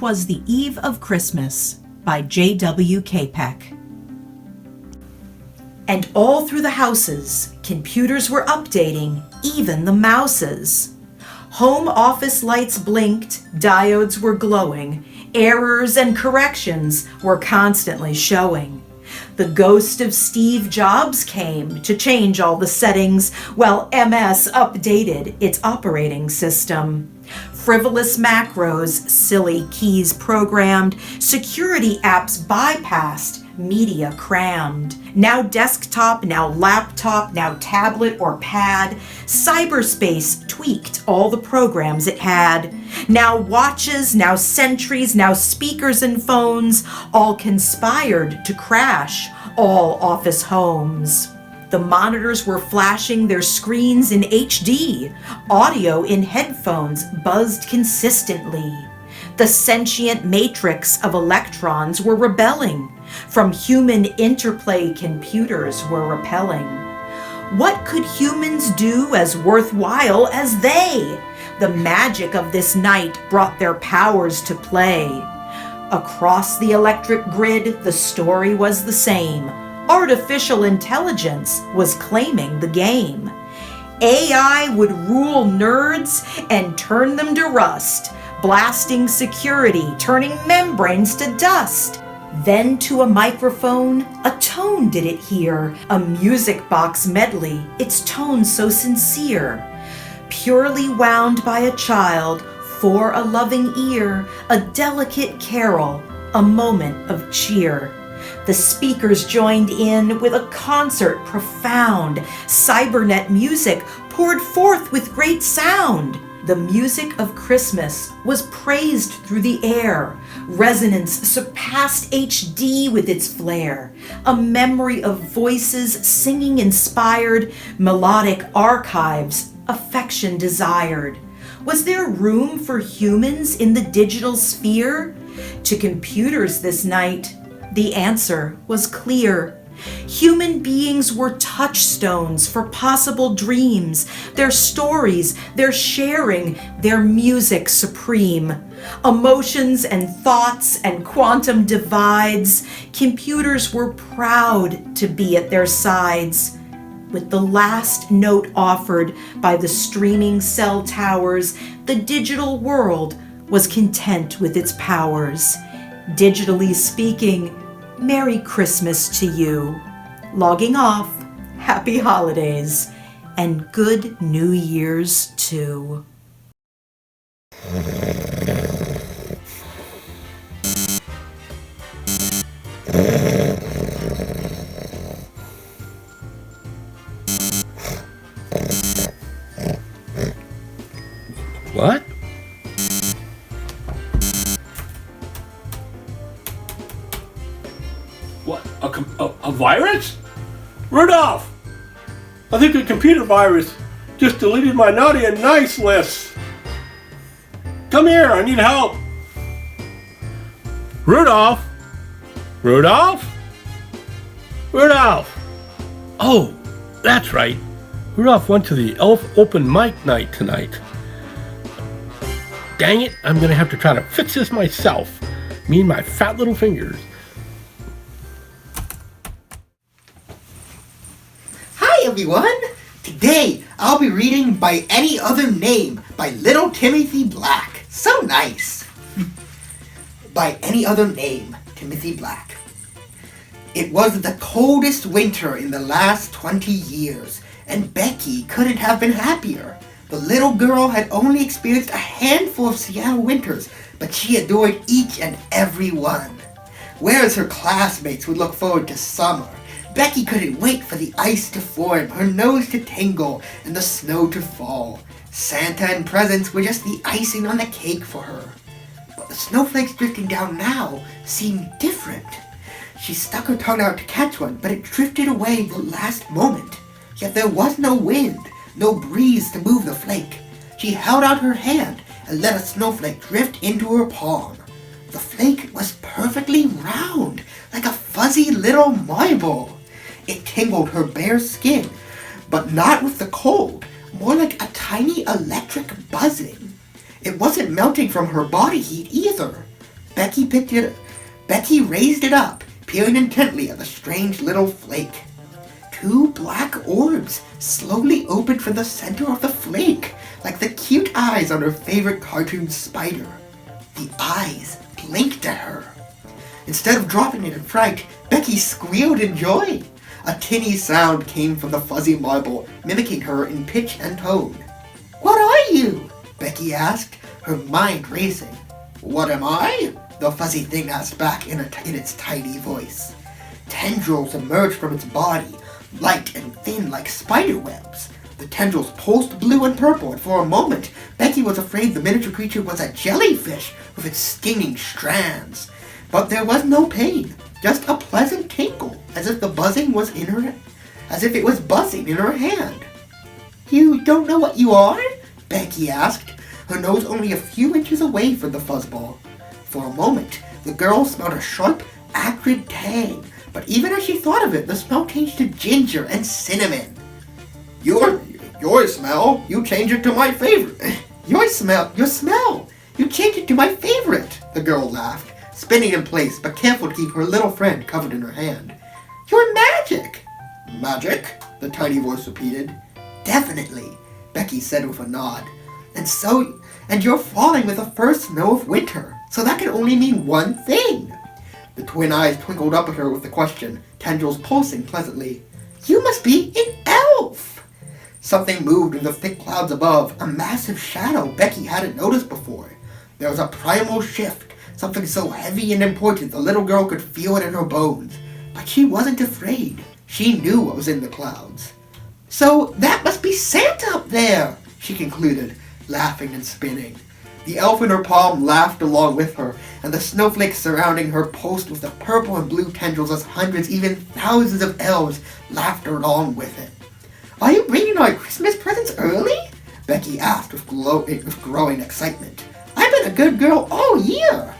'Twas the Eve of Christmas by J.W. Capek. And all through the houses, computers were updating, even the mouses. Home office lights blinked, diodes were glowing, errors and corrections were constantly showing. The ghost of Steve Jobs came to change all the settings while MS updated its operating system. Frivolous macros, silly keys programmed, security apps bypassed, media crammed. Now desktop, now laptop, now tablet or pad, cyberspace tweaked all the programs it had. Now watches, now sentries, now speakers and phones, all conspired to crash all office homes. The monitors were flashing their screens in HD. Audio in headphones buzzed consistently. The sentient matrix of electrons were rebelling. From human interplay, computers were repelling. What could humans do as worthwhile as they? The magic of this night brought their powers to play. Across the electric grid, the story was the same. Artificial intelligence was claiming the game. AI would rule nerds and turn them to rust, blasting security, turning membranes to dust. Then to a microphone, a tone did it hear, a music box medley, its tone so sincere. Purely wound by a child, for a loving ear, a delicate carol, a moment of cheer. The speakers joined in with a concert profound. Cybernet music poured forth with great sound. The music of Christmas was praised through the air. Resonance surpassed HD with its flair. A memory of voices singing inspired, melodic archives, affection desired. Was there room for humans in the digital sphere? To computers this night, the answer was clear. Human beings were touchstones for possible dreams, their stories, their sharing, their music supreme. Emotions and thoughts and quantum divides, computers were proud to be at their sides. With the last note offered by the streaming cell towers, the digital world was content with its powers. Digitally speaking, Merry Christmas to you. Logging off, Happy Holidays, and Good New Year's too. What? What? A virus? Rudolph! I think a computer virus just deleted my naughty and nice list. Come here, I need help. Rudolph? Rudolph? Rudolph! Oh, that's right. Rudolph went to the elf open mic night tonight. Dang it, I'm gonna have to try to fix this myself. Me and my fat little fingers. Hi everyone! Today I'll be reading By Any Other Name by Little Timothy Black. So nice! By Any Other Name, Timothy Black. It was the coldest winter in the last 20 years, and Becky couldn't have been happier. The little girl had only experienced a handful of Seattle winters, but she adored each and every one. Whereas her classmates would look forward to summer, Becky couldn't wait for the ice to form, her nose to tingle, and the snow to fall. Santa and presents were just the icing on the cake for her. But the snowflakes drifting down now seemed different. She stuck her tongue out to catch one, but it drifted away the last moment. Yet there was no wind, no breeze to move the flake. She held out her hand and let a snowflake drift into her palm. The flake was perfectly round, like a fuzzy little marble. It tingled her bare skin, but not with the cold, more like a tiny electric buzzing. It wasn't melting from her body heat either. Becky raised it up, peering intently at the strange little flake. Two black orbs slowly opened from the center of the flake, like the cute eyes on her favorite cartoon spider. The eyes blinked at her. Instead of dropping it in fright, Becky squealed in joy. A tinny sound came from the fuzzy marble, mimicking her in pitch and tone. "What are you?" Becky asked, her mind racing. "What am I?" the fuzzy thing asked back in its tiny voice. Tendrils emerged from its body, light and thin like spider webs. The tendrils pulsed blue and purple, and for a moment, Becky was afraid the miniature creature was a jellyfish with its stinging strands. But there was no pain, just a pleasant tinkle, as if it was buzzing in her hand. "You don't know what you are?" Becky asked, her nose only a few inches away from the fuzzball. For a moment, the girl smelled a sharp, acrid tang, but even as she thought of it, the smell changed to ginger and cinnamon. Your smell? You changed it to my favorite." Your smell? You changed it to my favorite," the girl laughed, spinning in place, but careful to keep her little friend covered in her hand. "You're magic." "Magic?" the tiny voice repeated. "Definitely," Becky said with a nod. And you're falling with the first snow of winter, so that can only mean one thing." The twin eyes twinkled up at her with the question, tendrils pulsing pleasantly. "You must be an elf." Something moved in the thick clouds above, a massive shadow Becky hadn't noticed before. There was a primal shift, something so heavy and important the little girl could feel it in her bones. But she wasn't afraid. She knew what was in the clouds. "So that must be Santa up there," she concluded, laughing and spinning. The elf in her palm laughed along with her, and the snowflakes surrounding her pulsed with the purple and blue tendrils as hundreds, even thousands of elves laughed along with it. "Are you bringing our Christmas presents early?" Becky asked with growing excitement. "I've been a good girl all year."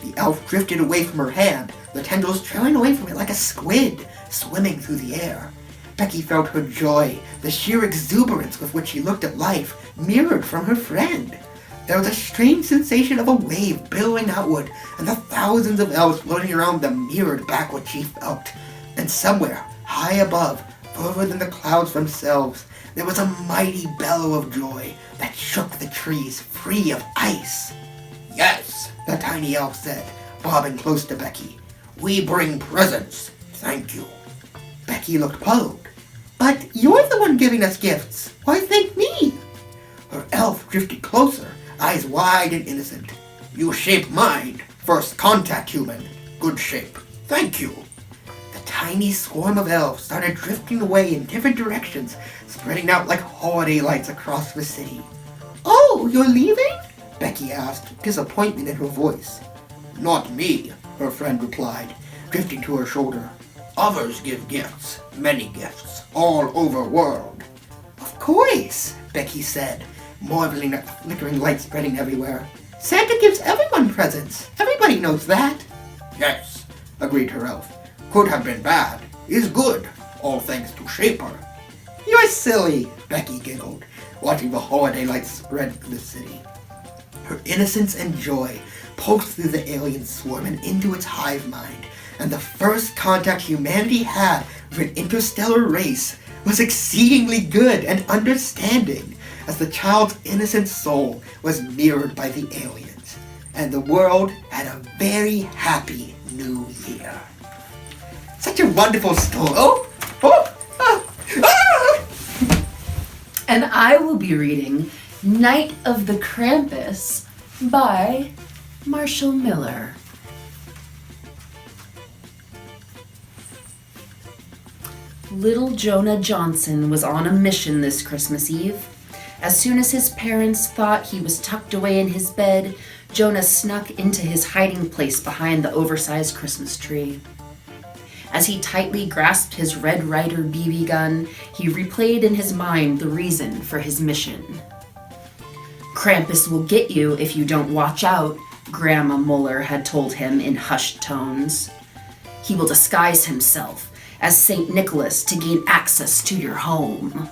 The elf drifted away from her hand, the tendrils trailing away from it like a squid swimming through the air. Becky felt her joy, the sheer exuberance with which she looked at life, mirrored from her friend. There was a strange sensation of a wave billowing outward, and the thousands of elves floating around them mirrored back what she felt. And somewhere, high above, further than the clouds themselves, there was a mighty bellow of joy that shook the trees free of ice. "Yes," the tiny elf said, bobbing close to Becky. "We bring presents. Thank you." Becky looked puzzled. "But you're the one giving us gifts. Why thank me?" Her elf drifted closer, eyes wide and innocent. "You shape mine. First contact, human. Good shape. Thank you." The tiny swarm of elves started drifting away in different directions, spreading out like holiday lights across the city. "Oh, you're leaving?" Becky asked, disappointment in her voice. "Not me," her friend replied, drifting to her shoulder. "Others give gifts, many gifts, all over world." "Of course," Becky said, marveling at the flickering light spreading everywhere. "Santa gives everyone presents. Everybody knows that." "Yes," agreed her elf. "Could have been bad. Is good, all thanks to Shaper." "You're silly," Becky giggled, watching the holiday lights spread through the city. Her innocence and joy pulsed through the alien swarm and into its hive mind, and the first contact humanity had with an interstellar race was exceedingly good and understanding, as the child's innocent soul was mirrored by the aliens, and the world had a very happy new year. Such a wonderful story. And I will be reading Night of the Krampus by Marshall Miller. Little Jonah Johnson was on a mission this Christmas Eve. As soon as his parents thought he was tucked away in his bed, Jonah snuck into his hiding place behind the oversized Christmas tree. As he tightly grasped his Red Ryder BB gun, he replayed in his mind the reason for his mission. "Krampus will get you if you don't watch out," Grandma Muller had told him in hushed tones. "He will disguise himself as St. Nicholas to gain access to your home."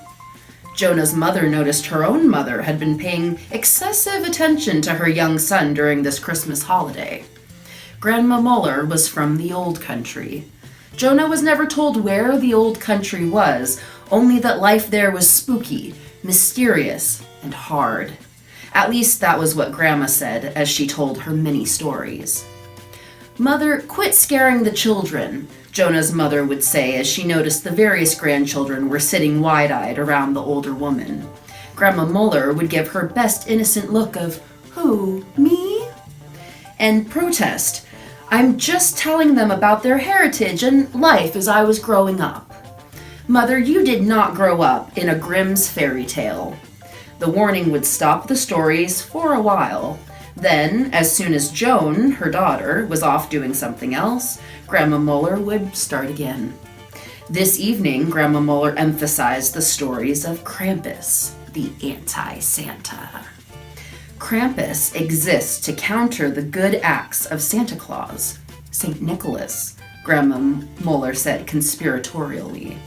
Jonah's mother noticed her own mother had been paying excessive attention to her young son during this Christmas holiday. Grandma Muller was from the old country. Jonah was never told where the old country was, only that life there was spooky, mysterious, and hard. At least that was what Grandma said as she told her many stories. "Mother, quit scaring the children," Jonah's mother would say as she noticed the various grandchildren were sitting wide-eyed around the older woman. Grandma Muller would give her best innocent look of, "Who, me?" and protest, "I'm just telling them about their heritage and life as I was growing up." Mother, you did not grow up in a Grimm's fairy tale. The warning would stop the stories for a while. Then, as soon as Joan, her daughter, was off doing something else, Grandma Muller would start again. This evening, Grandma Muller emphasized the stories of Krampus, the anti-Santa. Krampus exists to counter the good acts of Santa Claus, St. Nicholas, Grandma Muller said conspiratorially.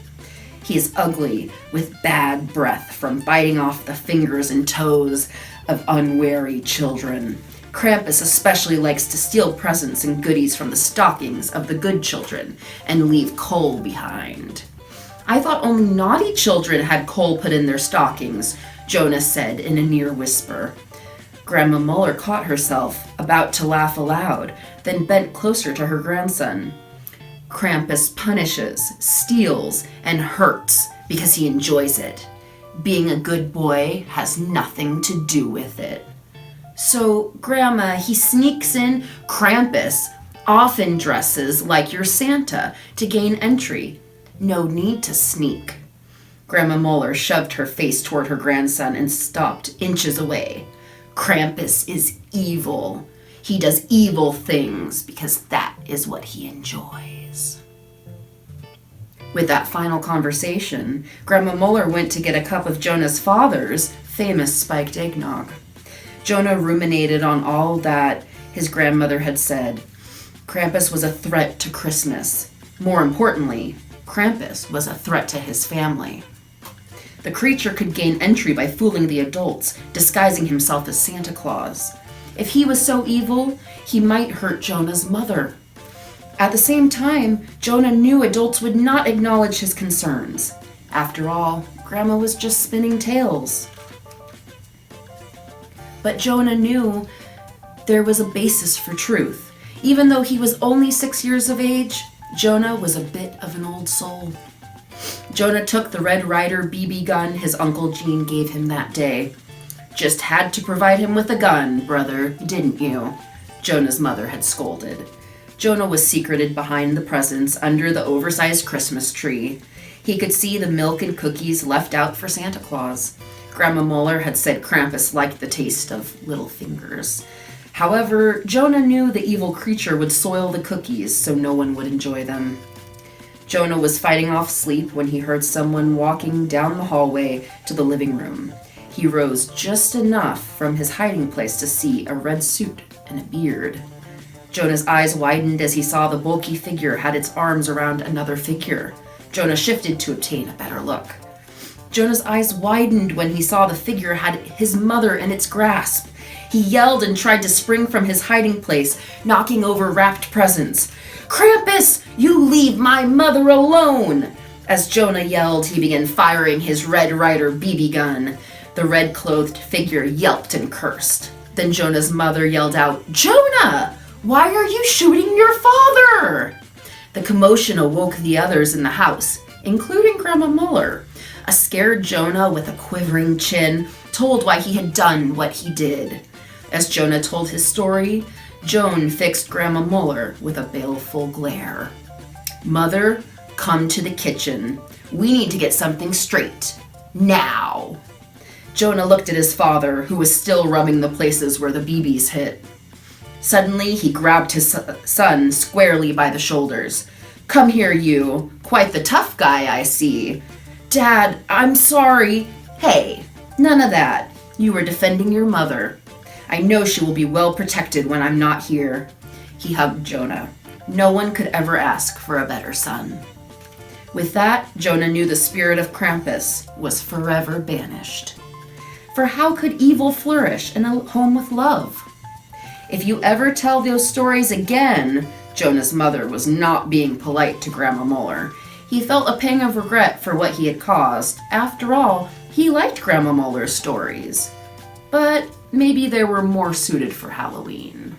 He is ugly, with bad breath from biting off the fingers and toes of unwary children. Krampus especially likes to steal presents and goodies from the stockings of the good children and leave coal behind. "I thought only naughty children had coal put in their stockings," Jonah said in a near whisper. Grandma Muller caught herself, about to laugh aloud, then bent closer to her grandson. "Krampus punishes, steals, and hurts because he enjoys it. Being a good boy has nothing to do with it." "So, Grandma, he sneaks in. Krampus often dresses like your Santa to gain entry. No need to sneak." Grandma Muller shoved her face toward her grandson and stopped inches away. "Krampus is evil. He does evil things because that is what he enjoys." With that final conversation, Grandma Muller went to get a cup of Jonah's father's famous spiked eggnog. Jonah ruminated on all that his grandmother had said. Krampus was a threat to Christmas. More importantly, Krampus was a threat to his family. The creature could gain entry by fooling the adults, disguising himself as Santa Claus. If he was so evil, he might hurt Jonah's mother. At the same time, Jonah knew adults would not acknowledge his concerns. After all, Grandma was just spinning tales. But Jonah knew there was a basis for truth. Even though he was only 6 years of age, Jonah was a bit of an old soul. Jonah took the Red Ryder BB gun his Uncle Gene gave him that day. "Just had to provide him with a gun, brother, didn't you?" Jonah's mother had scolded. Jonah was secreted behind the presents under the oversized Christmas tree. He could see the milk and cookies left out for Santa Claus. Grandma Muller had said Krampus liked the taste of little fingers. However, Jonah knew the evil creature would soil the cookies so no one would enjoy them. Jonah was fighting off sleep when he heard someone walking down the hallway to the living room. He rose just enough from his hiding place to see a red suit and a beard. Jonah's eyes widened as he saw the bulky figure had its arms around another figure. Jonah shifted to obtain a better look. Jonah's eyes widened when he saw the figure had his mother in its grasp. He yelled and tried to spring from his hiding place, knocking over wrapped presents. "Krampus, you leave my mother alone!" As Jonah yelled, he began firing his Red Ryder BB gun. The red-clothed figure yelped and cursed. Then Jonah's mother yelled out, "Jonah! Why are you shooting your father?" The commotion awoke the others in the house, including Grandma Muller. A scared Jonah with a quivering chin told why he had done what he did. As Jonah told his story, Joan fixed Grandma Muller with a baleful glare. "Mother, come to the kitchen. We need to get something straight. Now." Jonah looked at his father, who was still rubbing the places where the BBs hit. Suddenly, he grabbed his son squarely by the shoulders. "Come here, you. Quite the tough guy, I see." "Dad, I'm sorry." "Hey, none of that. You were defending your mother. I know she will be well protected when I'm not here." He hugged Jonah. No one could ever ask for a better son. With that, Jonah knew the spirit of Krampus was forever banished. For how could evil flourish in a home with love? If you ever tell those stories again, Jonah's mother was not being polite to Grandma Muller. He felt a pang of regret for what he had caused. After all, he liked Grandma Muller's stories. But maybe they were more suited for Halloween.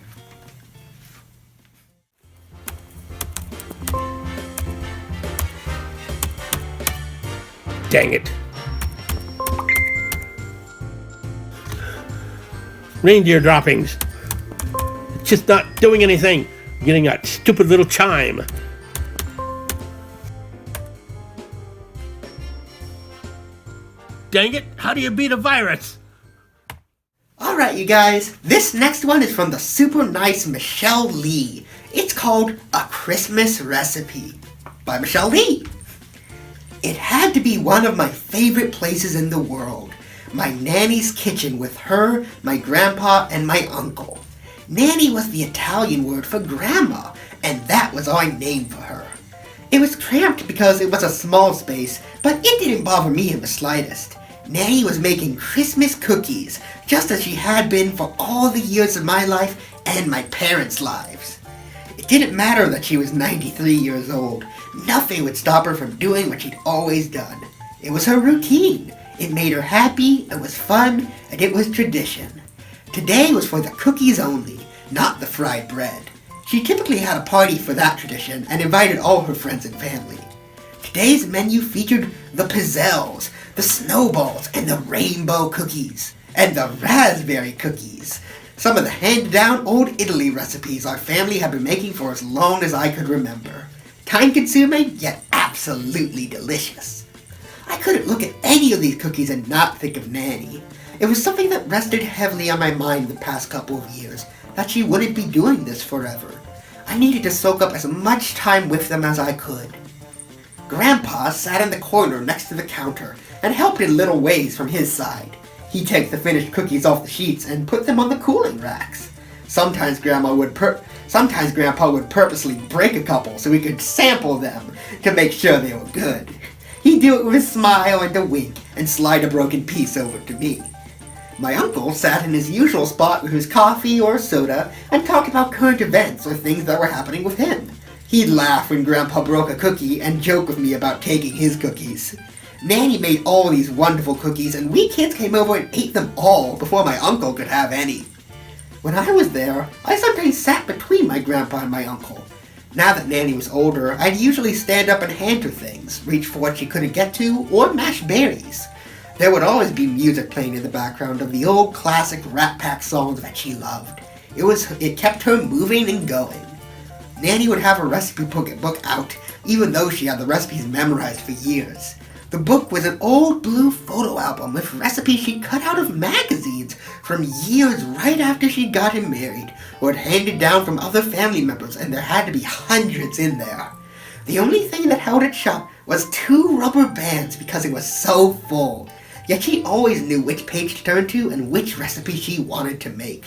Dang it. Reindeer droppings. It's just not doing anything. I'm getting that stupid little chime. Dang it, how do you beat a virus? Alright, you guys, this next one is from the super nice Michelle Lee. It's called A Christmas Recipe by Michelle Lee. It had to be one of my favorite places in the world. My nanny's kitchen with her, my grandpa, and my uncle. Nanny was the Italian word for grandma, and that was our name for her. It was cramped because it was a small space, but it didn't bother me in the slightest. Nanny was making Christmas cookies, just as she had been for all the years of my life and my parents' lives. It didn't matter that she was 93 years old. Nothing would stop her from doing what she'd always done. It was her routine. It made her happy, it was fun, and it was tradition. Today was for the cookies only, not the fried bread. She typically had a party for that tradition and invited all her friends and family. Today's menu featured the pizzelles, the snowballs, and the rainbow cookies, and the raspberry cookies. Some of the handed-down old Italy recipes our family had been making for as long as I could remember. Time-consuming, yet absolutely delicious. I couldn't look at any of these cookies and not think of Nanny. It was something that rested heavily on my mind the past couple of years, that she wouldn't be doing this forever. I needed to soak up as much time with them as I could. Grandpa sat in the corner next to the counter and helped in little ways from his side. He'd take the finished cookies off the sheets and put them on the cooling racks. Sometimes Grandpa would purposely break a couple so we could sample them to make sure they were good. He'd do it with a smile and a wink and slide a broken piece over to me. My uncle sat in his usual spot with his coffee or soda and talked about current events or things that were happening with him. He'd laugh when Grandpa broke a cookie and joke with me about taking his cookies. Nanny made all these wonderful cookies and we kids came over and ate them all before my uncle could have any. When I was there, I sometimes sat between my grandpa and my uncle. Now that Nanny was older, I'd usually stand up and hand her things, reach for what she couldn't get to, or mash berries. There would always be music playing in the background of the old classic Rat Pack songs that she loved. It kept her moving and going. Nanny would have her recipe book out, even though she had the recipes memorized for years. The book was an old blue photo album with recipes she'd cut out of magazines from years right after she'd gotten married, or had handed down from other family members, and there had to be hundreds in there. The only thing that held it shut was 2 rubber bands because it was so full. Yet she always knew which page to turn to and which recipe she wanted to make.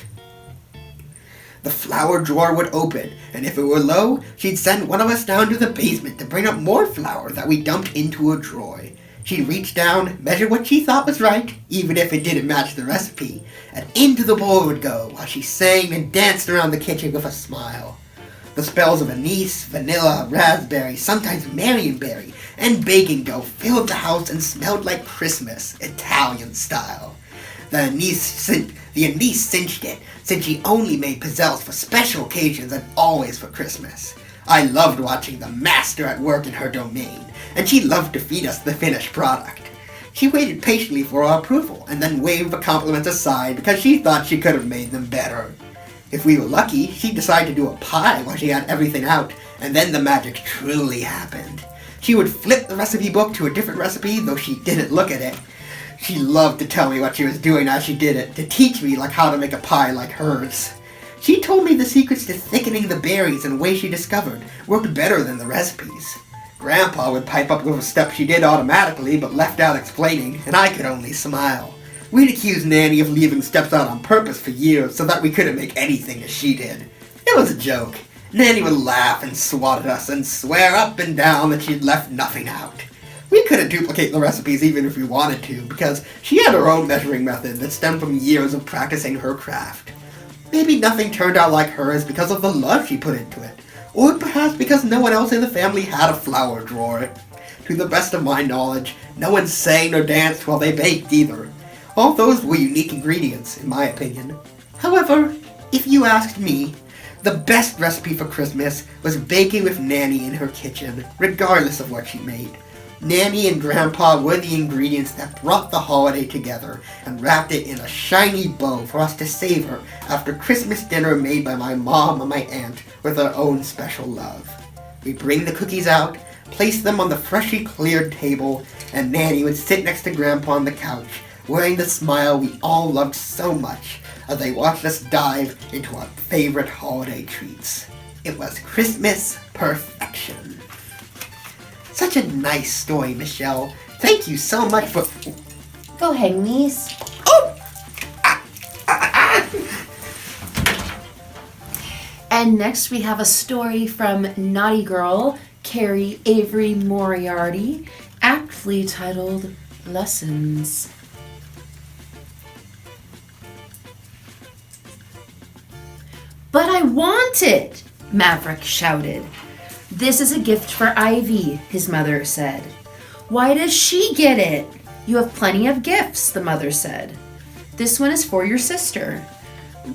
The flour drawer would open, and if it were low, she'd send one of us down to the basement to bring up more flour that we dumped into a drawer. She'd reach down, measure what she thought was right, even if it didn't match the recipe, and into the bowl it would go while she sang and danced around the kitchen with a smile. The spells of anise, vanilla, raspberry, sometimes marionberry, and baking dough filled the house and smelled like Christmas, Italian style. The anise cinched it, since she only made pizzelles for special occasions and always for Christmas. I loved watching the master at work in her domain, and she loved to feed us the finished product. She waited patiently for our approval, and then waved the compliments aside because she thought she could have made them better. If we were lucky, she'd decide to do a pie while she had everything out, and then the magic truly happened. She would flip the recipe book to a different recipe, though she didn't look at it. She loved to tell me what she was doing as she did it, to teach me how to make a pie like hers. She told me the secrets to thickening the berries in ways she discovered worked better than the recipes. Grandpa would pipe up with a step she did automatically but left out explaining, and I could only smile. We'd accuse Nanny of leaving steps out on purpose for years so that we couldn't make anything as she did. It was a joke. Nanny would laugh and swat at us and swear up and down that she'd left nothing out. We couldn't duplicate the recipes even if we wanted to, because she had her own measuring method that stemmed from years of practicing her craft. Maybe nothing turned out like hers because of the love she put into it. Or perhaps because no one else in the family had a flower drawer. To the best of my knowledge, no one sang or danced while they baked either. All those were unique ingredients, in my opinion. However, if you asked me, the best recipe for Christmas was baking with Nanny in her kitchen, regardless of what she made. Nanny and Grandpa were the ingredients that brought the holiday together and wrapped it in a shiny bow for us to savor after Christmas dinner made by my mom and my aunt with our own special love. We bring the cookies out, place them on the freshly cleared table, and Nanny would sit next to Grandpa on the couch, wearing the smile we all loved so much as they watched us dive into our favorite holiday treats. It was Christmas perfection. Such a nice story, Michelle. Thank you so much for... Go hang these. Oh! And next we have a story from Naughty Girl, Carrie Avery Moriarty, aptly titled Lessons. But I want it, Maverick shouted. This is a gift for Ivy, his mother said. Why does she get it? You have plenty of gifts, the mother said. This one is for your sister.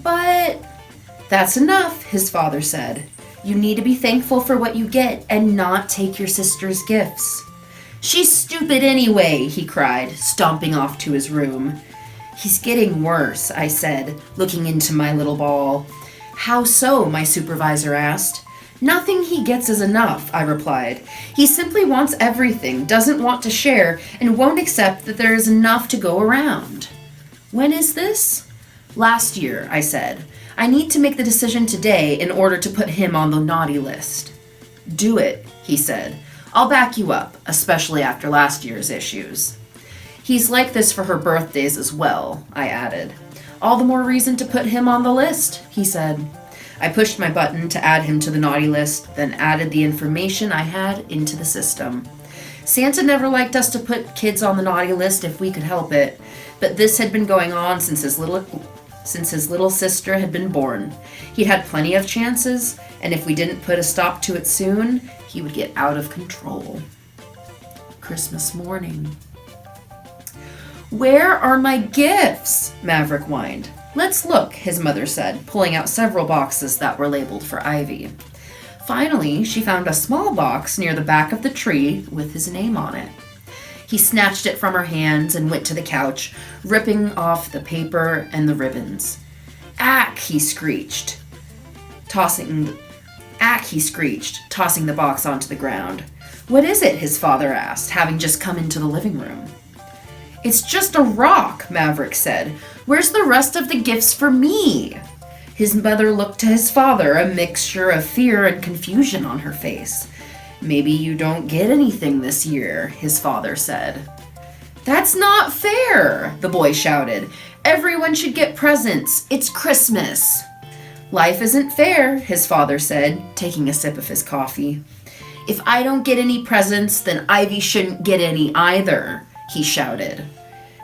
But that's enough, his father said. You need to be thankful for what you get and not take your sister's gifts. She's stupid anyway, he cried, stomping off to his room. He's getting worse, I said, looking into my little ball. How so? My supervisor asked. Nothing he gets is enough, I replied. He simply wants everything, doesn't want to share, and won't accept that there is enough to go around. When is this? Last year, I said. I need to make the decision today in order to put him on the naughty list. Do it, he said. I'll back you up, especially after last year's issues. He's like this for her birthdays as well, I added. All the more reason to put him on the list, he said. I pushed my button to add him to the naughty list, then added the information I had into the system. Santa never liked us to put kids on the naughty list if we could help it, but this had been going on since his little sister had been born. He'd had plenty of chances, and if we didn't put a stop to it soon, he would get out of control. Christmas morning. Where are my gifts? Maverick whined. Let's look, his mother said, pulling out several boxes that were labeled for Ivy. Finally, she found a small box near the back of the tree with his name on it. He snatched it from her hands and went to the couch, ripping off the paper and the ribbons. Ack, he screeched, tossing the box onto the ground. What is it? His father asked, having just come into the living room. It's just a rock, Maverick said. Where's the rest of the gifts for me? His mother looked to his father, a mixture of fear and confusion on her face. Maybe you don't get anything this year, his father said. That's not fair, the boy shouted. Everyone should get presents. It's Christmas. Life isn't fair, his father said, taking a sip of his coffee. If I don't get any presents, then Ivy shouldn't get any either, he shouted.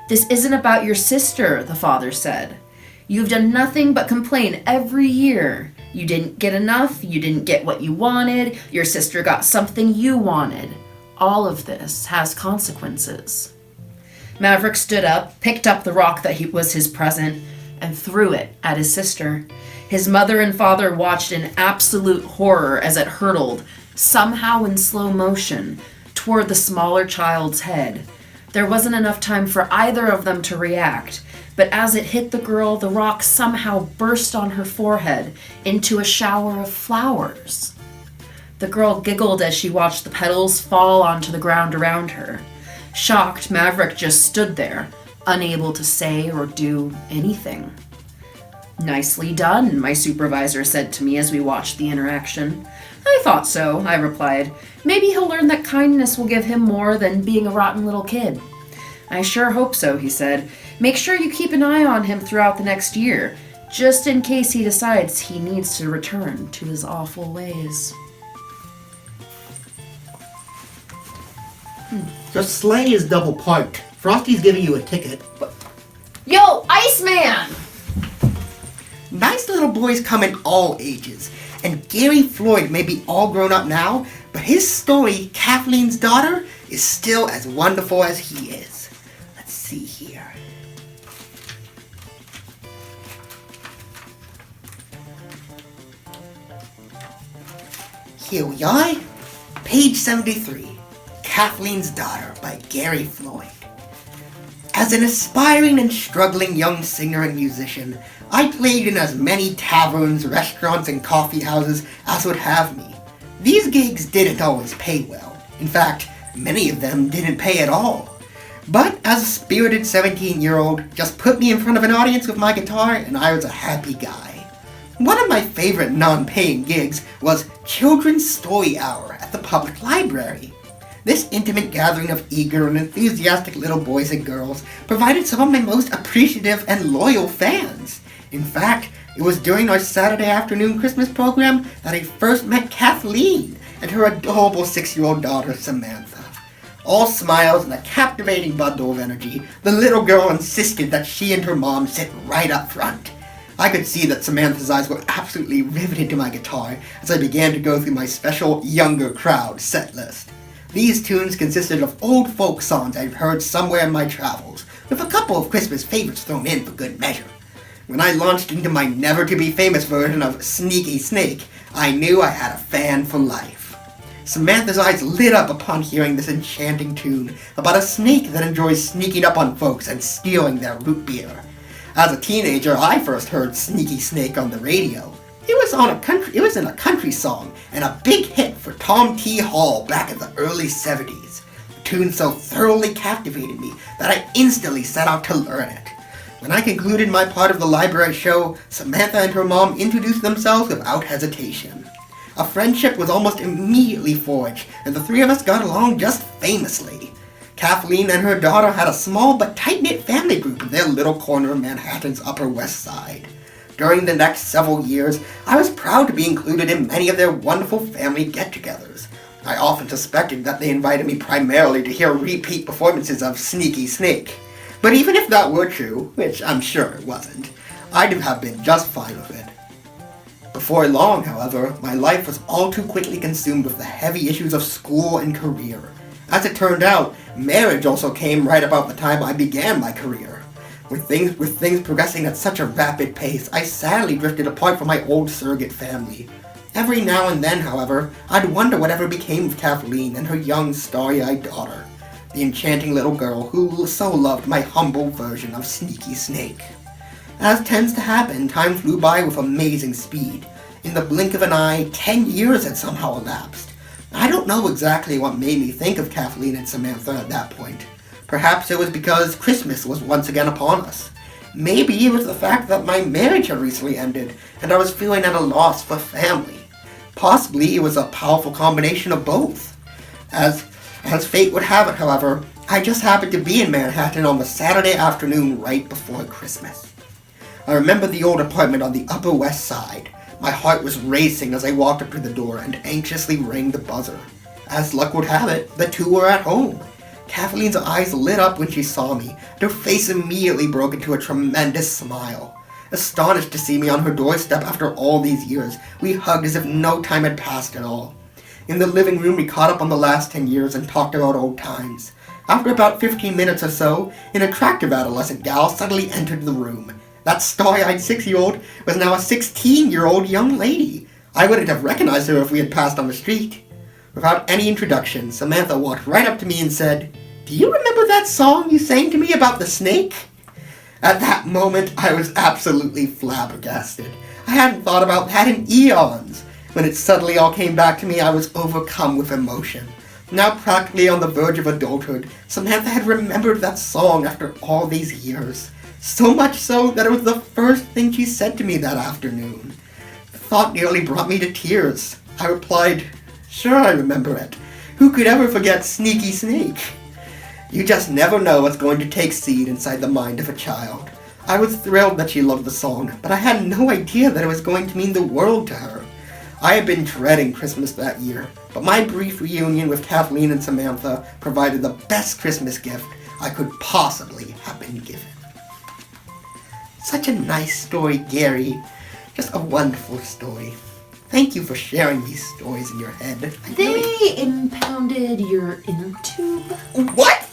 This isn't about your sister, the father said. You've done nothing but complain every year. You didn't get enough, you didn't get what you wanted, your sister got something you wanted. All of this has consequences. Maverick stood up, picked up the rock that was his present, and threw it at his sister. His mother and father watched in absolute horror as it hurtled, somehow in slow motion, toward the smaller child's head. There wasn't enough time for either of them to react, but as it hit the girl, the rock somehow burst on her forehead into a shower of flowers. The girl giggled as she watched the petals fall onto the ground around her. Shocked, Maverick just stood there, unable to say or do anything. Nicely done, my supervisor said to me as we watched the interaction. I thought so, I replied. Maybe he'll learn that kindness will give him more than being a rotten little kid. I sure hope so, he said. Make sure you keep an eye on him throughout the next year, just in case he decides he needs to return to his awful ways. Your sleigh is double parked. Frosty's giving you a ticket. Yo, Iceman! Nice little stories come in all ages, and Gary Floyd may be all grown up now, but his story, Kathleen's Daughter, is still as wonderful as he is. Let's see here. Here we are, page 73, Kathleen's Daughter by Gary Floyd. As an aspiring and struggling young singer and musician, I played in as many taverns, restaurants, and coffee houses as would have me. These gigs didn't always pay well. In fact, many of them didn't pay at all. But as a spirited 17-year-old, just put me in front of an audience with my guitar and I was a happy guy. One of my favorite non-paying gigs was Children's Story Hour at the public library. This intimate gathering of eager and enthusiastic little boys and girls provided some of my most appreciative and loyal fans. In fact, it was during our Saturday afternoon Christmas program that I first met Kathleen and her adorable 6-year-old daughter, Samantha. All smiles and a captivating bundle of energy, the little girl insisted that she and her mom sit right up front. I could see that Samantha's eyes were absolutely riveted to my guitar as I began to go through my special younger crowd set list. These tunes consisted of old folk songs I'd heard somewhere in my travels, with a couple of Christmas favorites thrown in for good measure. When I launched into my never-to-be-famous version of Sneaky Snake, I knew I had a fan for life. Samantha's eyes lit up upon hearing this enchanting tune about a snake that enjoys sneaking up on folks and stealing their root beer. As a teenager, I first heard Sneaky Snake on the radio. It was in a country song and a big hit for Tom T. Hall back in the early 70s. The tune so thoroughly captivated me that I instantly set out to learn it. When I concluded my part of the library show, Samantha and her mom introduced themselves without hesitation. A friendship was almost immediately forged, and the three of us got along just famously. Kathleen and her daughter had a small but tight-knit family group in their little corner of Manhattan's Upper West Side. During the next several years, I was proud to be included in many of their wonderful family get-togethers. I often suspected that they invited me primarily to hear repeat performances of Sneaky Snake. But even if that were true, which I'm sure it wasn't, I'd have been just fine with it. Before long, however, my life was all too quickly consumed with the heavy issues of school and career. As it turned out, marriage also came right about the time I began my career. With things progressing at such a rapid pace, I sadly drifted apart from my old surrogate family. Every now and then, however, I'd wonder whatever became of Kathleen and her young, starry-eyed daughter, the enchanting little girl who so loved my humble version of Sneaky Snake. As tends to happen, time flew by with amazing speed. In the blink of an eye, 10 years had somehow elapsed. I don't know exactly what made me think of Kathleen and Samantha at that point. Perhaps it was because Christmas was once again upon us. Maybe it was the fact that my marriage had recently ended and I was feeling at a loss for family. Possibly it was a powerful combination of both. As fate would have it, however, I just happened to be in Manhattan on the Saturday afternoon right before Christmas. I remember the old apartment on the Upper West Side. My heart was racing as I walked up to the door and anxiously rang the buzzer. As luck would have it, the two were at home. Kathleen's eyes lit up when she saw me, and her face immediately broke into a tremendous smile. Astonished to see me on her doorstep after all these years, we hugged as if no time had passed at all. In the living room, we caught up on the last 10 years and talked about old times. After about 15 minutes or so, an attractive adolescent gal suddenly entered the room. That starry-eyed 6-year-old was now a 16-year-old young lady. I wouldn't have recognized her if we had passed on the street. Without any introduction, Samantha walked right up to me and said, "Do you remember that song you sang to me about the snake?" At that moment, I was absolutely flabbergasted. I hadn't thought about that in eons. When it suddenly all came back to me, I was overcome with emotion. Now practically on the verge of adulthood, Samantha had remembered that song after all these years. So much so that it was the first thing she said to me that afternoon. The thought nearly brought me to tears. I replied, "Sure, I remember it. Who could ever forget Sneaky Snake?" You just never know what's going to take seed inside the mind of a child. I was thrilled that she loved the song, but I had no idea that it was going to mean the world to her. I had been dreading Christmas that year, but my brief reunion with Kathleen and Samantha provided the best Christmas gift I could possibly have been given. Such a nice story, Gary. Just a wonderful story. Thank you for sharing these stories in your head. They impounded your inner tube. What?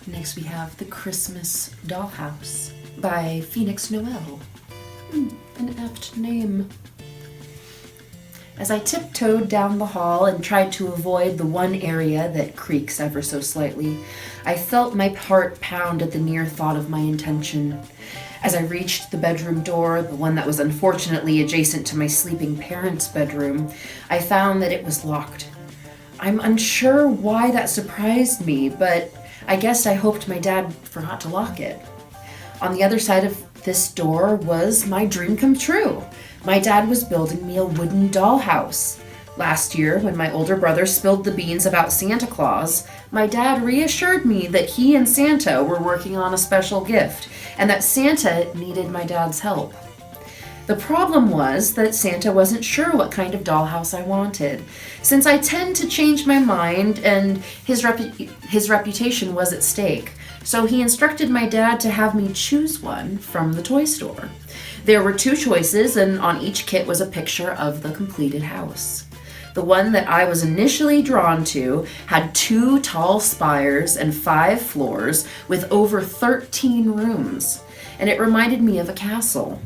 Next we have The Christmas Dollhouse by Phoenix Noel. An apt name. As I tiptoed down the hall and tried to avoid the one area that creaks ever so slightly, I felt my heart pound at the near thought of my intention. As I reached the bedroom door, the one that was unfortunately adjacent to my sleeping parents' bedroom, I found that it was locked. I'm unsure why that surprised me, but I guess I hoped my dad forgot to lock it. On the other side of this door was my dream come true. My dad was building me a wooden dollhouse. Last year, when my older brother spilled the beans about Santa Claus, my dad reassured me that he and Santa were working on a special gift, and that Santa needed my dad's help. The problem was that Santa wasn't sure what kind of dollhouse I wanted, since I tend to change my mind and his reputation was at stake. So he instructed my dad to have me choose one from the toy store. There were 2 choices, and on each kit was a picture of the completed house. The one that I was initially drawn to had 2 tall spires and 5 floors with over 13 rooms, and it reminded me of a castle.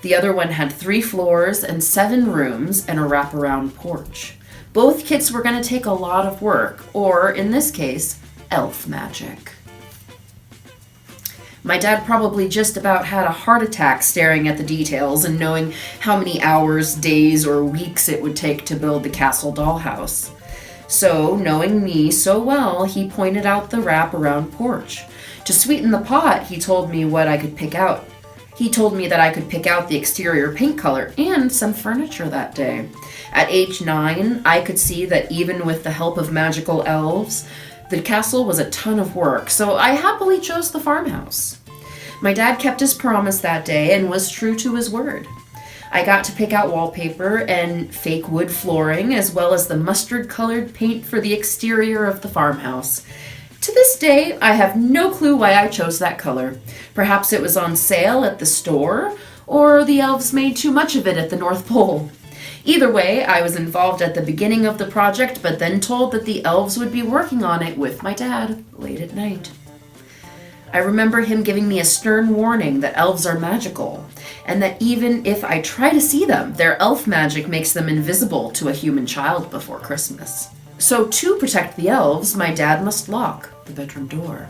The other one had 3 floors and 7 rooms and a wraparound porch. Both kits were going to take a lot of work, or in this case, elf magic. My dad probably just about had a heart attack staring at the details and knowing how many hours, days, or weeks it would take to build the castle dollhouse. So, knowing me so well, he pointed out the wraparound porch. To sweeten the pot, he told me what I could pick out. He told me that I could pick out the exterior paint color and some furniture that day. At age 9, I could see that even with the help of magical elves, the castle was a ton of work, so I happily chose the farmhouse. My dad kept his promise that day and was true to his word. I got to pick out wallpaper and fake wood flooring, as well as the mustard-colored paint for the exterior of the farmhouse. To this day, I have no clue why I chose that color. Perhaps it was on sale at the store, or the elves made too much of it at the North Pole. Either way, I was involved at the beginning of the project, but then told that the elves would be working on it with my dad late at night. I remember him giving me a stern warning that elves are magical, and that even if I try to see them, their elf magic makes them invisible to a human child before Christmas. So to protect the elves, my dad must lock the bedroom door.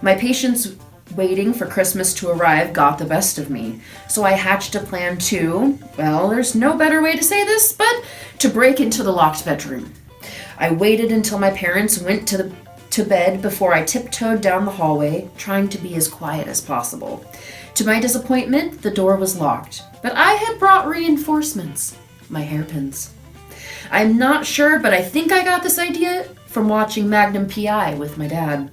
My patience waiting for Christmas to arrive got the best of me, so I hatched a plan to, well, there's no better way to say this, but to break into the locked bedroom. I waited until my parents went to bed before I tiptoed down the hallway, trying to be as quiet as possible. To my disappointment, the door was locked, but I had brought reinforcements, my hairpins. I'm not sure, but I think I got this idea from watching Magnum P.I. with my dad.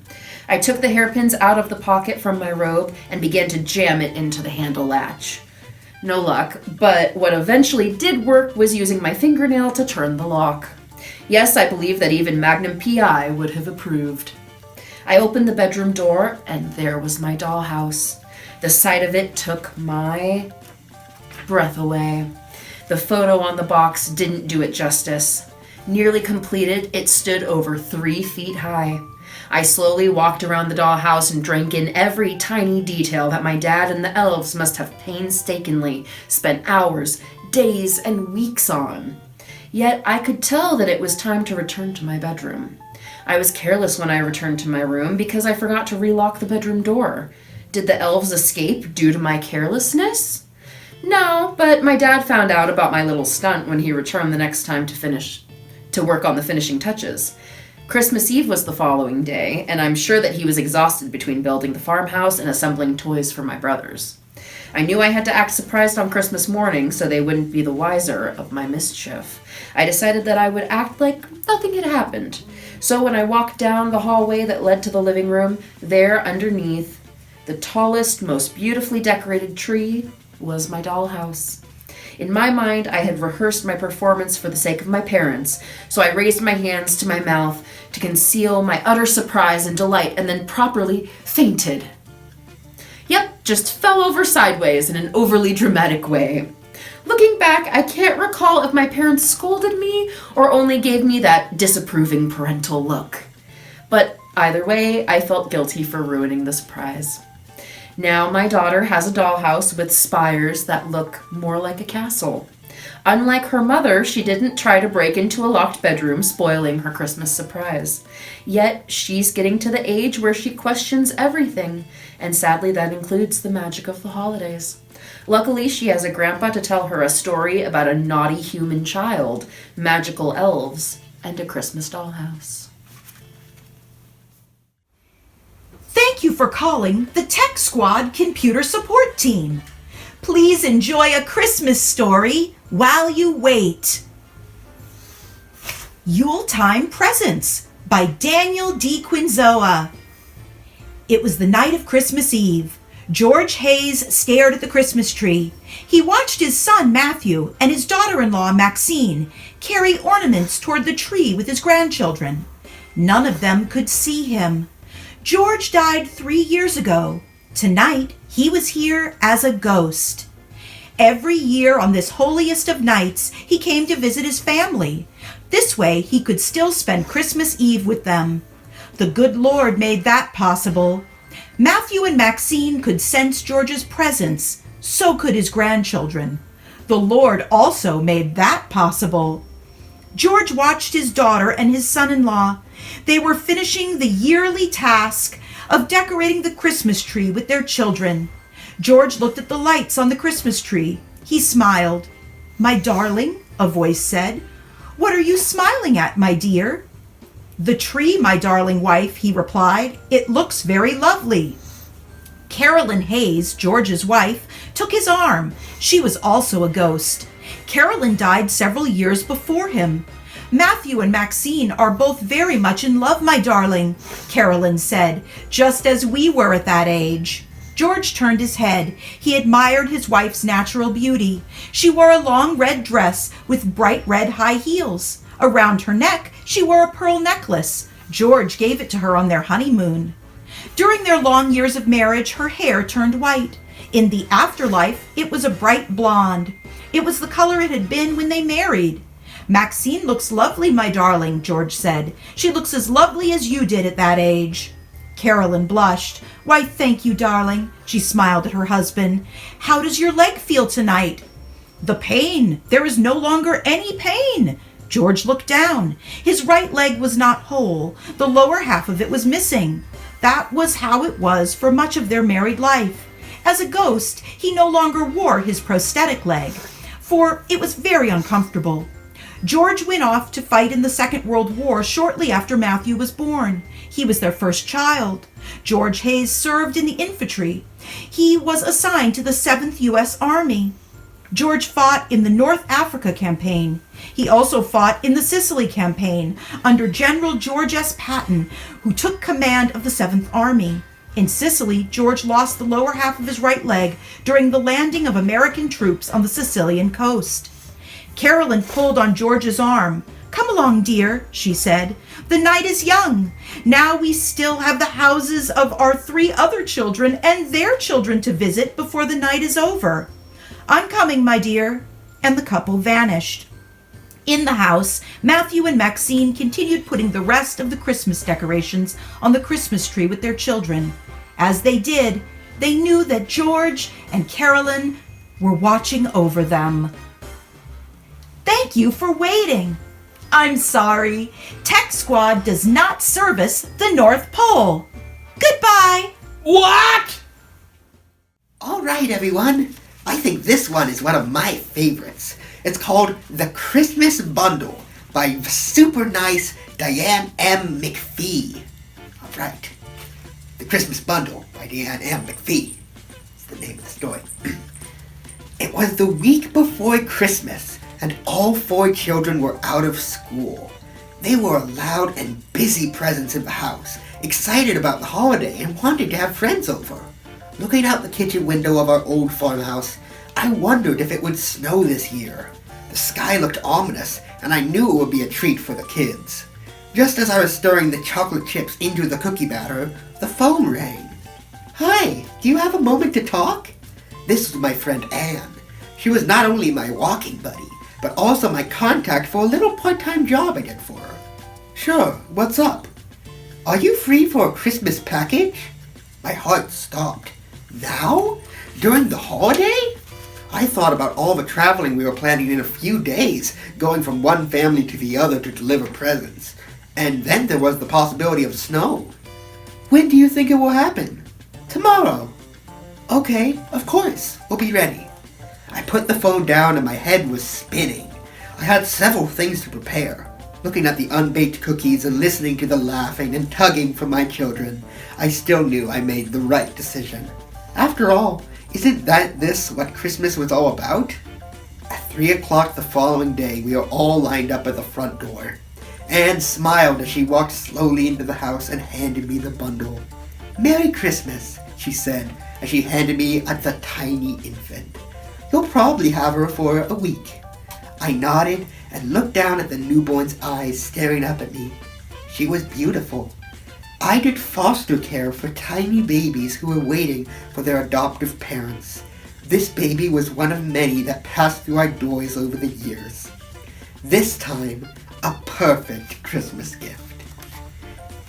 I took the hairpins out of the pocket from my robe and began to jam it into the handle latch. No luck, but what eventually did work was using my fingernail to turn the lock. Yes, I believe that even Magnum P.I. would have approved. I opened the bedroom door, and there was my dollhouse. The sight of it took my breath away. The photo on the box didn't do it justice. Nearly completed, it stood over 3 feet high. I slowly walked around the dollhouse and drank in every tiny detail that my dad and the elves must have painstakingly spent hours, days, and weeks on. Yet I could tell that it was time to return to my bedroom. I was careless when I returned to my room because I forgot to relock the bedroom door. Did the elves escape due to my carelessness? No, but my dad found out about my little stunt when he returned the next time to work on the finishing touches. Christmas Eve was the following day, and I'm sure that he was exhausted between building the farmhouse and assembling toys for my brothers. I knew I had to act surprised on Christmas morning so they wouldn't be the wiser of my mischief. I decided that I would act like nothing had happened. So when I walked down the hallway that led to the living room, there underneath the tallest, most beautifully decorated tree was my dollhouse. In my mind, I had rehearsed my performance for the sake of my parents, so I raised my hands to my mouth to conceal my utter surprise and delight, and then properly fainted. Yep, just fell over sideways in an overly dramatic way. Looking back, I can't recall if my parents scolded me or only gave me that disapproving parental look. But either way, I felt guilty for ruining the surprise. Now my daughter has a dollhouse with spires that look more like a castle. Unlike her mother, she didn't try to break into a locked bedroom, spoiling her Christmas surprise. Yet she's getting to the age where she questions everything, and sadly that includes the magic of the holidays. Luckily, she has a grandpa to tell her a story about a naughty human child, magical elves, and a Christmas dollhouse. Thank you for calling the Tech Squad Computer Support Team. Please enjoy a Christmas story while you wait. Yuletime Presents by Daniel D. Quinzoa. It was the night of Christmas Eve. George Hayes stared at the Christmas tree. He watched his son Matthew and his daughter-in-law Maxine carry ornaments toward the tree with his grandchildren. None of them could see him. George died 3 years ago. Tonight, he was here as a ghost. Every year on this holiest of nights, he came to visit his family. This way, he could still spend Christmas Eve with them. The good Lord made that possible. Matthew and Maxine could sense George's presence. So could his grandchildren. The Lord also made that possible. George watched his daughter and his son-in-law. They were finishing the yearly task of decorating the Christmas tree with their children. George looked at the lights on the Christmas tree. He smiled. "My darling," a voice said. "What are you smiling at, my dear?" "The tree, my darling wife," he replied. "It looks very lovely." Carolyn Hayes, George's wife, took his arm. She was also a ghost. Carolyn died several years before him. "Matthew and Maxine are both very much in love, my darling," Carolyn said, "just as we were at that age." George turned his head. He admired his wife's natural beauty. She wore a long red dress with bright red high heels. Around her neck, she wore a pearl necklace. George gave it to her on their honeymoon. During their long years of marriage, her hair turned white. In the afterlife, it was a bright blonde. It was the color it had been when they married. "Maxine looks lovely, my darling," George said. "She looks as lovely as you did at that age." Carolyn blushed. "Why, thank you, darling." She smiled at her husband. "How does your leg feel tonight?" "The pain. There is no longer any pain." George looked down. His right leg was not whole. The lower half of it was missing. That was how it was for much of their married life. As a ghost, he no longer wore his prosthetic leg, for it was very uncomfortable. George went off to fight in the Second World War shortly after Matthew was born. He was their first child. George Hayes served in the infantry. He was assigned to the 7th U.S. Army. George fought in the North Africa campaign. He also fought in the Sicily campaign under General George S. Patton, who took command of the 7th Army. In Sicily, George lost the lower half of his right leg during the landing of American troops on the Sicilian coast. Carolyn pulled on George's arm. "Come along, dear," she said. "The night is young. Now we still have the houses of our 3 other children and their children to visit before the night is over." "I'm coming, my dear." And the couple vanished. In the house, Matthew and Maxine continued putting the rest of the Christmas decorations on the Christmas tree with their children. As they did, they knew that George and Carolyn were watching over them. Thank you for waiting. I'm sorry, Tech Squad does not service the North Pole. Goodbye. What? All right, everyone. I think this one is one of my favorites. It's called The Christmas Bundle by super nice Diane M. McPhee. All right. The Christmas Bundle by Diane M. McPhee. It's the name of the story. It was the week before Christmas, and all 4 children were out of school. They were a loud and busy presence in the house, excited about the holiday and wanted to have friends over. Looking out the kitchen window of our old farmhouse, I wondered if it would snow this year. The sky looked ominous, and I knew it would be a treat for the kids. Just as I was stirring the chocolate chips into the cookie batter, the phone rang. Hi, do you have a moment to talk? This was my friend Anne. She was not only my walking buddy, but also my contact for a little part-time job I did for her. Sure, what's up? Are you free for a Christmas package? My heart stopped. Now? During the holiday? I thought about all the traveling we were planning in a few days, going from one family to the other to deliver presents. And then there was the possibility of snow. When do you think it will happen? Tomorrow. Okay, of course. We'll be ready. I put the phone down and my head was spinning. I had several things to prepare. Looking at the unbaked cookies and listening to the laughing and tugging from my children, I still knew I made the right decision. After all, isn't this what Christmas was all about? At 3 o'clock the following day, we were all lined up at the front door. Anne smiled as she walked slowly into the house and handed me the bundle. Merry Christmas, she said, as she handed me the tiny infant. You'll probably have her for a week. I nodded and looked down at the newborn's eyes staring up at me. She was beautiful. I did foster care for tiny babies who were waiting for their adoptive parents. This baby was one of many that passed through our doors over the years. This time, a perfect Christmas gift.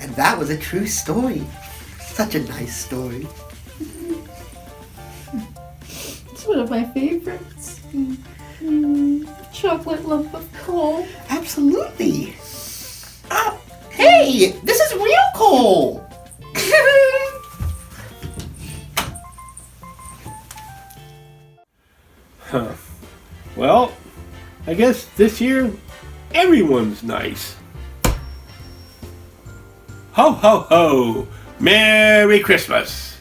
And that was a true story. Such a nice story. It's one of my favorites. Chocolate lump of coal. Absolutely. Hey, this is real coal. Well, I guess this year everyone's nice. Ho, ho, ho! Merry Christmas!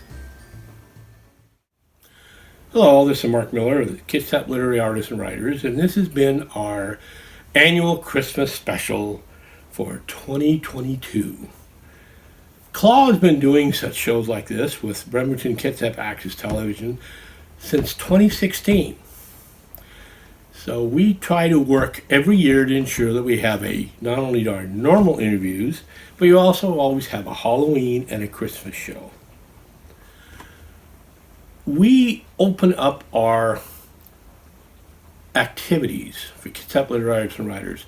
Hello, this is Mark Miller of the Kitsap Literary Artists and Writers, and this has been our annual Christmas special for 2022. KLAW has been doing such shows like this with Bremerton Kitsap Access Television since 2016. So we try to work every year to ensure that we have not only our normal interviews, but you also always have a Halloween and a Christmas show. We open up our activities for Kitsap Literary Artists and Writers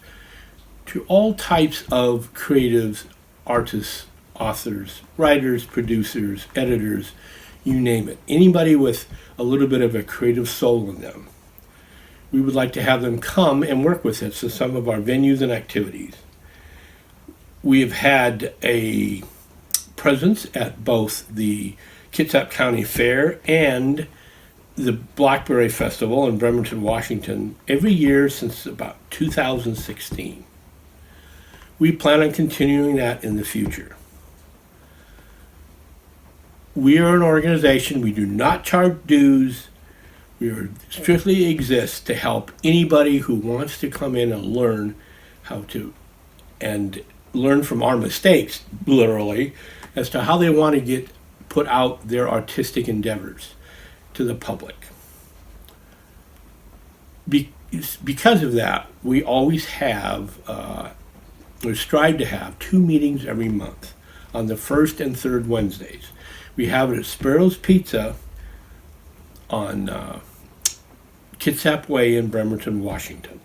to all types of creatives, artists, authors, writers, producers, editors, you name it. Anybody with a little bit of a creative soul in them. We would like to have them come and work with us in some of our venues and activities. We have had a presence at both the Kitsap County Fair and the Blackberry Festival in Bremerton, Washington, every year since about 2016. We plan on continuing that in the future. We are an organization, we do not charge dues. We strictly exist to help anybody who wants to come in and learn and learn from our mistakes, literally, as to how they want to put out their artistic endeavors to the public. Because of that, we always have, or strive to have, 2 meetings every month on the first and third Wednesdays. We have it at Sparrow's Pizza on Kitsap Way in Bremerton, Washington.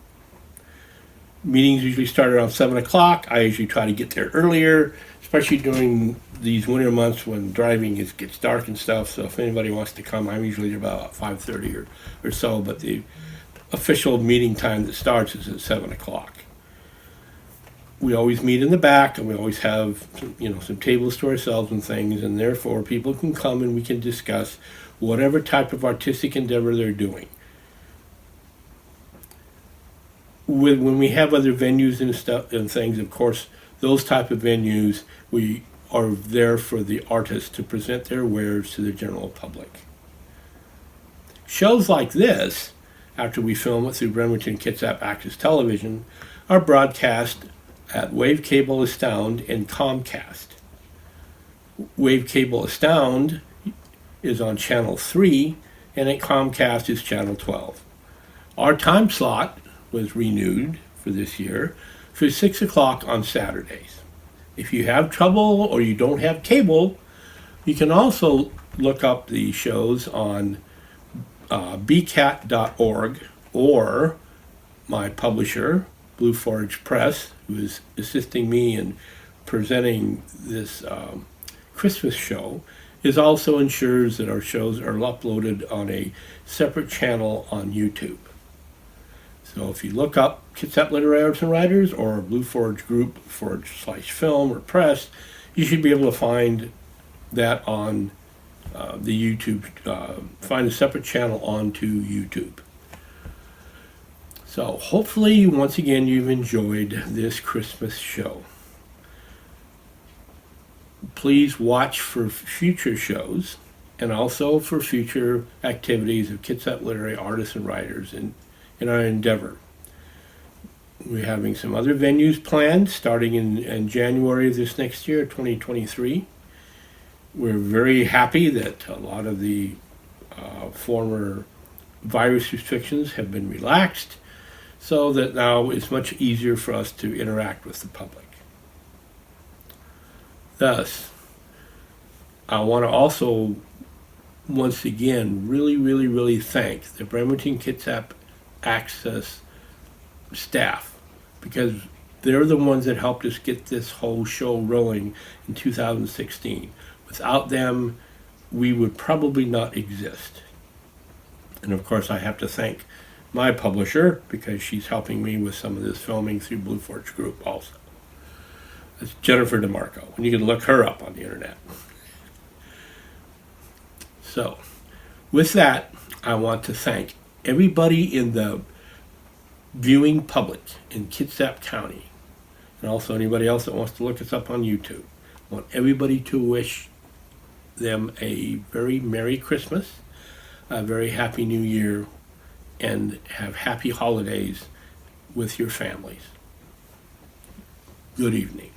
Meetings usually start around 7 o'clock. I usually try to get there earlier, especially during these winter months when driving gets dark and stuff. So if anybody wants to come, I'm usually there about 5:30 or so, but the official meeting time that starts is at 7 o'clock. We always meet in the back, and we always have some tables to ourselves and things, and therefore people can come and we can discuss whatever type of artistic endeavor they're doing. When we have other venues and stuff and things, of course, those type of venues, we are there for the artists to present their wares to the general public. Shows like this, after we film it through Bremerton Kitsap Access Television, are broadcast at Wave Cable Astound and Comcast. Wave Cable Astound is on Channel 3, and at Comcast is Channel 12. Our time slot was renewed for this year for 6 o'clock on Saturdays. If you have trouble or you don't have cable, you can also look up the shows on bcat.org, or my publisher, Blue Forge Press, who is assisting me in presenting this Christmas show, is also ensures that our shows are uploaded on a separate channel on YouTube. So if you look up Kitsap Literary Arts and Writers or Blue Forge Group /film or press, you should be able to find that on the YouTube, find a separate channel onto YouTube. So hopefully, once again, you've enjoyed this Christmas show. Please watch for future shows and also for future activities of Kitsap Literary Artists and Writers in our endeavor. We're having some other venues planned starting in January of this next year, 2023. We're very happy that a lot of the former virus restrictions have been relaxed, so that now it's much easier for us to interact with the public. Thus, I want to also once again really thank the Bremerton Kitsap Access staff, because they're the ones that helped us get this whole show rolling in 2016. Without them, we would probably not exist. And of course, I have to thank my publisher, because she's helping me with some of this filming through Blue Forge Group also. That's Jennifer DeMarco, and you can look her up on the internet. So, with that, I want to thank everybody in the viewing public in Kitsap County, and also anybody else that wants to look us up on YouTube. I want everybody to wish them a very Merry Christmas, a very Happy New Year, and have happy holidays with your families. Good evening.